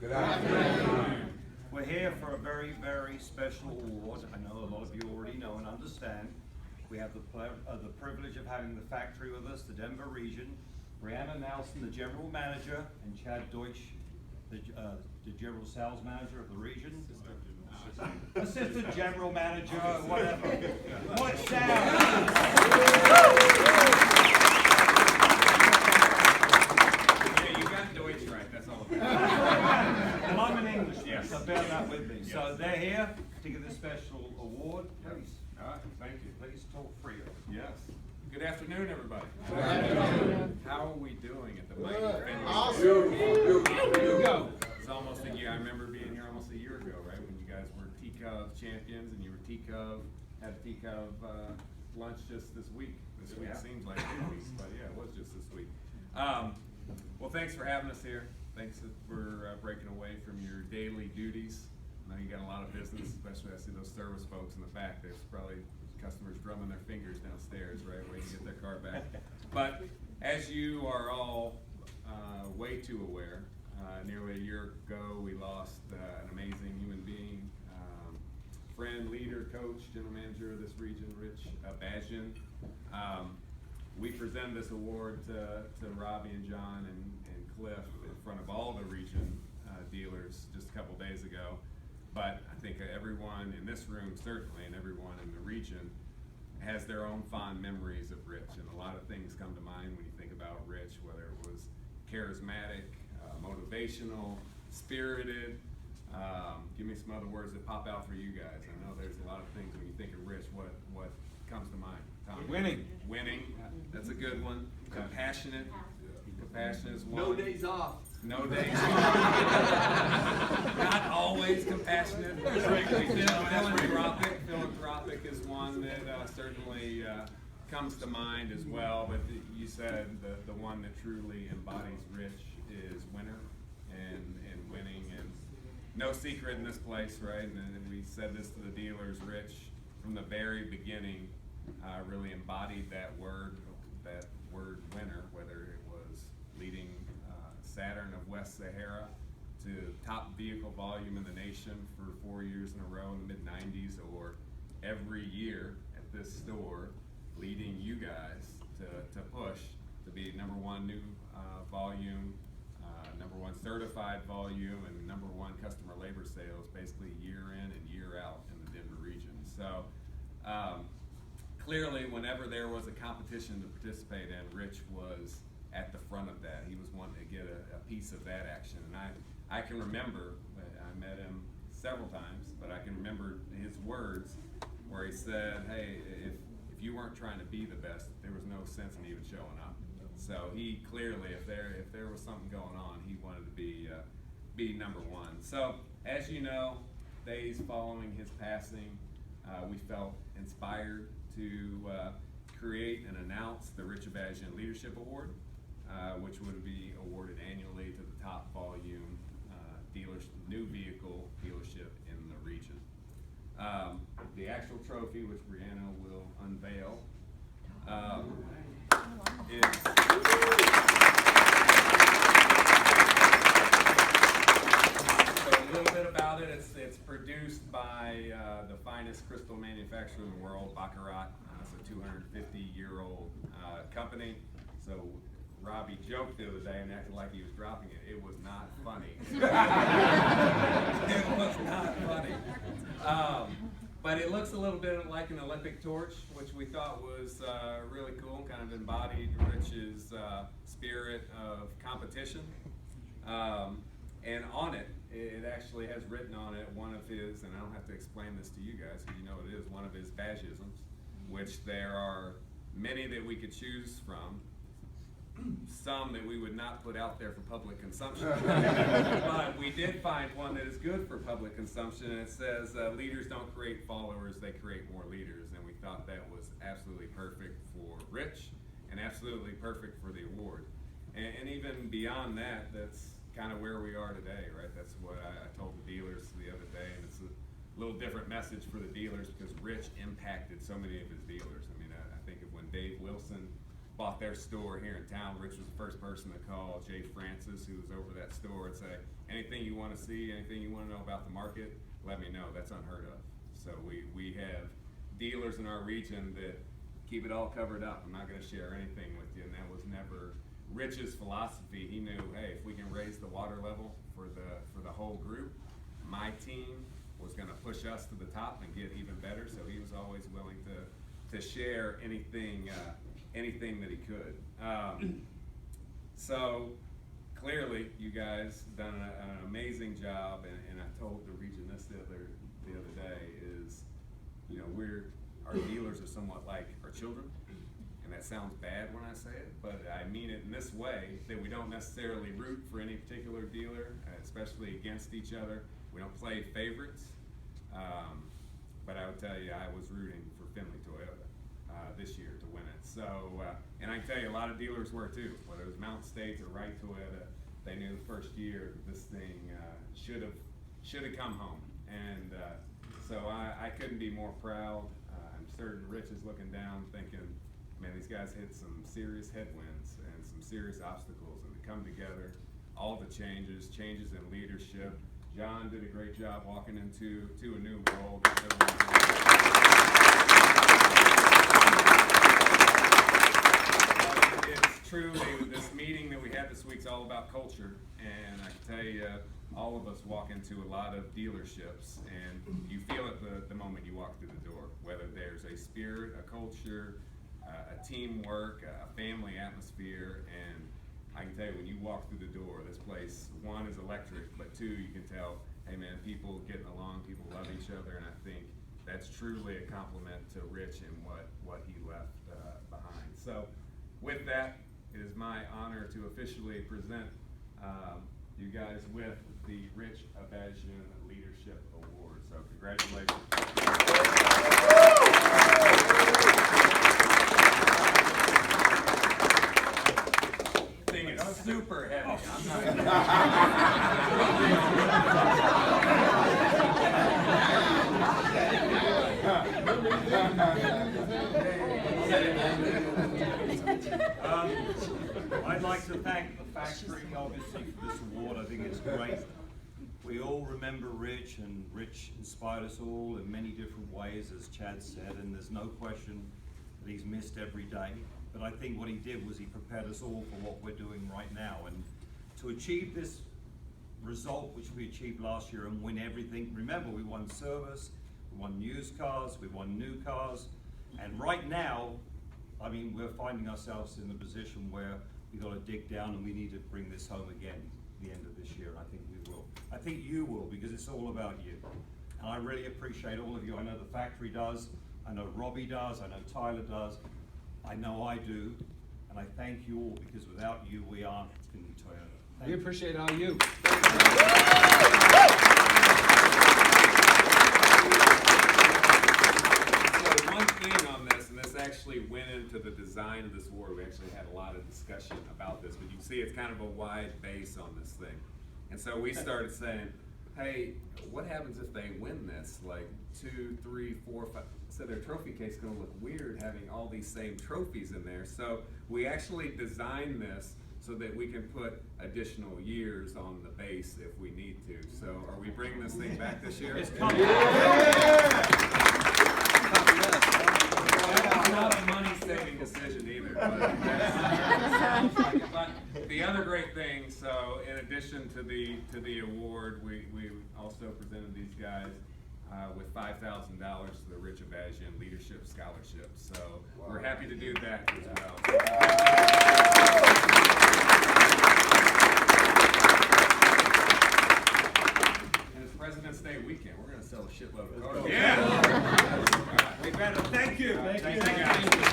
Good afternoon. We're here for a very, very special award. I know a lot of you already know and understand. We have the privilege of having the factory with us, the Denver region, Brianna Nelson, the general manager, and Chad Deutsch, the general sales manager of the region. Assistant general manager, whatever. What sound? Yeah, you got Deutsch right, that's all. And I'm in English, Yes. so bear that with me. Yes. So they're here to give this special award. Please, All right, thank you. please talk freely. Yes. Good afternoon, everybody. Good afternoon. How are we doing at the mighty Good. Findlay? Awesome. Beautiful. Here we go. It's almost a year. I remember being here almost a year ago, right? When you guys were T-Cov champions and you were T-Cov, had a T-Cov lunch just this week. This week seems like 2 weeks, but yeah, it was just this week. Well, thanks for having us here. Thanks for breaking away from your daily duties. I know you got a lot of business, especially I see those service folks in the back. There's probably customers drumming their fingers downstairs, right, waiting to get their car back. But as you are all way too aware, nearly a year ago we lost an amazing human being, friend, leader, coach, general manager of this region, Rich Abajian. We presented this award to Robbie and John and Cliff in front of all the region dealers just a couple days ago. But I think everyone in this room, certainly, and everyone in the region has their own fond memories of Rich. And a lot of things come to mind when you think about Rich, whether it was charismatic, motivational, spirited. Give me some other words that pop out for you guys. I know there's a lot of things when you think of Rich. What comes to mind? Tom? Winning. Winning. That's a good one. Compassionate. Compassionate is one. No days off. No days off. Not always compassionate. Philanthropic is one that certainly comes to mind as well. But you said the one that truly embodies Rich is winner and winning. And no secret in this place, right? And we said this to the dealers. Rich, from the very beginning, really embodied that word winner, whether it was leading Saturn of West Sahara to top vehicle volume in the nation for 4 years in a row in the mid-90s, or every year at this store leading you guys to push to be #1 new volume, #1 certified volume, and #1 customer labor sales basically year in and year out in the Denver region. So clearly whenever there was a competition to participate in, Rich was at the front of that. He was wanting to get a piece of that action. And I can remember, I met him several times, but I can remember his words where he said, hey, if you weren't trying to be the best, there was no sense in even showing up. So he clearly, if there was something going on, he wanted to be #1. So as you know, days following his passing, we felt inspired to create and announce the Rich Abajian Leadership Award, which would be awarded annually to the top volume new vehicle dealership in the region. The actual trophy, which Brianna will unveil, is so a little bit about it. It's produced by the finest crystal manufacturer in the world, Baccarat. It's a 250-year-old company. So Robbie joked the other day and acted like he was dropping it. It was not funny. It was not funny. But it looks a little bit like an Olympic torch, which we thought was really cool, kind of embodied Rich's spirit of competition. And on it, it actually has written on it one of his, and I don't have to explain this to you guys because you know it is, one of his Bajisms, which there are many that we could choose from. Some that we would not put out there for public consumption. But we did find one that is good for public consumption, and it says, leaders don't create followers, they create more leaders. And we thought that was absolutely perfect for Rich, and absolutely perfect for the award. And even beyond that, that's kind of where we are today, right? That's what I told the dealers the other day, and it's a little different message for the dealers because Rich impacted so many of his dealers. I mean, I think of when Dave Wilson bought their store here in town. Rich was the first person to call Jay Francis, who was over that store, and say, anything you want to see, anything you want to know about the market, let me know. That's unheard of. So we have dealers in our region that keep it all covered up. I'm not going to share anything with you, and that was never Rich's philosophy. He knew, hey, if we can raise the water level for the whole group, my team was going to push us to the top and get even better. So he was always willing to share anything that he could. So clearly, you guys done an amazing job, and I told the region this the other day is, you know, our dealers are somewhat like our children, and that sounds bad when I say it, but I mean it in this way, that we don't necessarily root for any particular dealer, especially against each other. We don't play favorites, but I would tell you I was rooting for Findlay Toyota this year to win it. So, and I can tell you a lot of dealers were too, whether it was Mountain States or Wright Toyota. They knew the first year this thing should have come home, and so I couldn't be more proud. I'm certain Rich is looking down thinking, man, these guys hit some serious headwinds and some serious obstacles, and to come together, all the changes in leadership. John did a great job walking into a new role. It's truly, this meeting that we had this week's all about culture, and I can tell you, all of us walk into a lot of dealerships, and you feel it the moment you walk through the door, whether there's a spirit, a culture, a teamwork, a family atmosphere. And I can tell you, when you walk through the door, this place, one, is electric, but two, you can tell, hey man, people getting along, people love each other, and I think that's truly a compliment to Rich and what he left behind. So with that, it is my honor to officially present you guys with the Rich Abajian Leadership Award. So congratulations. Thing is super heavy. I'd like to thank the factory, obviously, for this award. I think it's great. We all remember Rich, and Rich inspired us all in many different ways, as Chad said, and there's no question that he's missed every day. But I think what he did was he prepared us all for what we're doing right now. And to achieve this result, which we achieved last year, and win everything, remember, we won service, we won used cars, we won new cars, and right now, I mean, we're finding ourselves in the position where we've got to dig down and we need to bring this home again at the end of this year. I think we will. I think you will, because it's all about you. And I really appreciate all of you. I know the factory does. I know Robbie does. I know Tyler does. I know I do. And I thank you all, because without you, we aren't Findlay Toyota. We appreciate all you. One thing on this, and this actually went into the design of this award. We actually had a lot of discussion about this, but you can see it's kind of a wide base on this thing. And so we started saying, hey, what happens if they win this? Like 2, 3, 4, 5. So their trophy case is going to look weird having all these same trophies in there. So we actually designed this so that we can put additional years on the base if we need to. So are we bringing this thing back this year? It's coming. That's not a money-saving decision either. But the other great thing, so in addition to the award, we also presented these guys with $5,000 to the Rich Abajian Leadership Scholarship. So we're happy to do that as well. President's Day weekend, we're going to sell a shitload of cars. Yeah! We better. Thank you. Thank you guys.